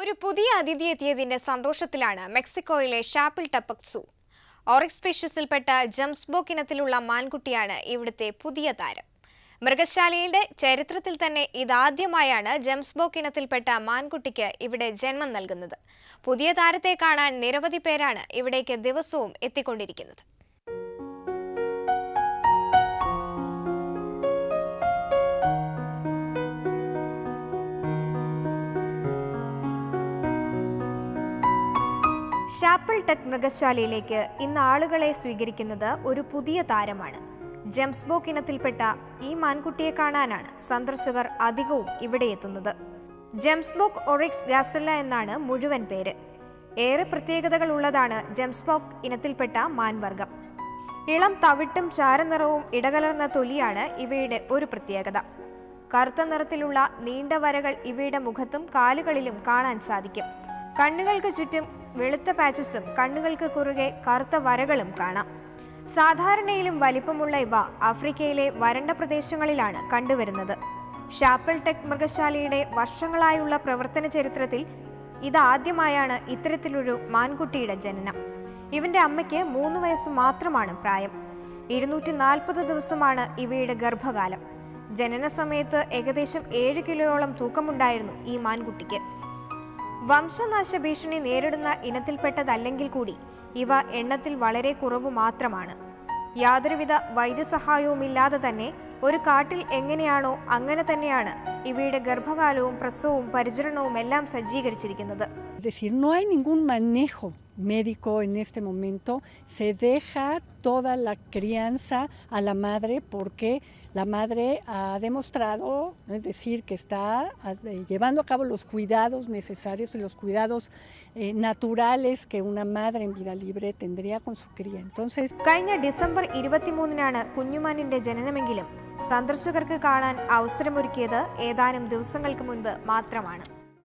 ഒരു പുതിയ അതിഥി എത്തിയതിന്റെ സന്തോഷത്തിലാണ് മെക്സിക്കോയിലെ ഷാപ്പിൾ ടപക് സൂ. ഓറിക്സ് സ്പീഷീസിൽപ്പെട്ട ജംസ്ബോക്ക് ഇനത്തിലുള്ള മാൻകുട്ടിയാണ് ഇവിടുത്തെ പുതിയ താരം. മൃഗശാലയുടെ ചരിത്രത്തിൽ തന്നെ ഇതാദ്യമായാണ് ജംസ്ബോക്ക് ഇനത്തിൽപ്പെട്ട മാൻകുട്ടിക്ക് ഇവിടെ ജന്മം നൽകുന്നത്. പുതിയ താരത്തെ കാണാൻ നിരവധി പേരാണ് ഇവിടേക്ക് ദിവസവും എത്തിക്കൊണ്ടിരിക്കുന്നത്. ഷാപ്പിൾ ടെക് മൃഗശാലയിലേക്ക് ഇന്ന് ആളുകളെ സ്വീകരിക്കുന്നത് ഒരു പുതിയ താരമാണ്. ജംസ്ബോക്ക് ഇനത്തിൽപ്പെട്ട ഈ മാൻകുട്ടിയെ കാണാനാണ് സന്ദർശകർ അധികവും ഇവിടെ എത്തുന്നത്. ജംസ്ബോക്ക് ഒറിക്സ് ഗാസെല്ല എന്നാണ് മുഴുവൻ പേര്. ഏറെ പ്രത്യേകതകൾ ഉള്ളതാണ് ജംസ്ബോക്ക് ഇനത്തിൽപ്പെട്ട മാൻവർഗം. ഇളം തവിട്ടും ചാരനിറവും ഇടകലർന്ന തൊലിയാണ് ഇവയുടെ ഒരു പ്രത്യേകത. കറുത്ത നിറത്തിലുള്ള നീണ്ട വരകൾ ഇവയുടെ മുഖത്തും കാലുകളിലും കാണാൻ സാധിക്കും. കണ്ണുകൾക്ക് ചുറ്റും വെളുത്ത പാച്ചസും കണ്ണുകൾക്ക് കുറുകെ കറുത്ത വരകളും കാണാം. സാധാരണയിലും വലിപ്പമുള്ള ഇവ ആഫ്രിക്കയിലെ വരണ്ട പ്രദേശങ്ങളിലാണ് കണ്ടുവരുന്നത്. ഷാപ്പിൾ ടെക് മൃഗശാലയുടെ വർഷങ്ങളായുള്ള പ്രവർത്തന ചരിത്രത്തിൽ ഇതാദ്യമായാണ് ഇത്തരത്തിലൊരു മാൻകുട്ടിയുടെ ജനനം. ഇവന്റെ അമ്മയ്ക്ക് 3 വയസ്സ് മാത്രമാണ് പ്രായം. 240 ദിവസമാണ് ഇവയുടെ ഗർഭകാലം. ജനന സമയത്ത് ഏകദേശം 7 കിലോയോളം തൂക്കമുണ്ടായിരുന്നു ഈ മാൻകുട്ടിക്ക്. വംശനാശ ഭീഷണി നേരിടുന്ന ഇനത്തിൽപ്പെട്ടതല്ലെങ്കിൽ കൂടി ഇവ എണ്ണത്തിൽ വളരെ കുറവ് മാത്രമാണ്. യാതൊരുവിധ വൈദ്യസഹായവുമില്ലാതെ തന്നെ ഒരു കാട്ടിൽ എങ്ങനെയാണോ അങ്ങനെ തന്നെയാണ് ഇവയുടെ ഗർഭകാലവും പ്രസവവും പരിചരണവും എല്ലാം സജ്ജീകരിച്ചിരിക്കുന്നത്. No hay ningún manejo médico en este momento, se deja toda la crianza a la madre porque la madre ha demostrado, es decir, que está llevando a cabo los cuidados necesarios y los cuidados naturales que una madre en vida libre tendría con su cría. Entonces, കഴിഞ്ഞ December 23-നാണ് കുഞ്ഞുമാനിന്റെ ജനനമെങ്കിലും സന്ദർശകർക്ക് കാണാൻ അവസരമൊരുക്കിയത് ഏതാനും ദിവസങ്ങൾക്ക് മുൻപ് മാത്രമാണ്.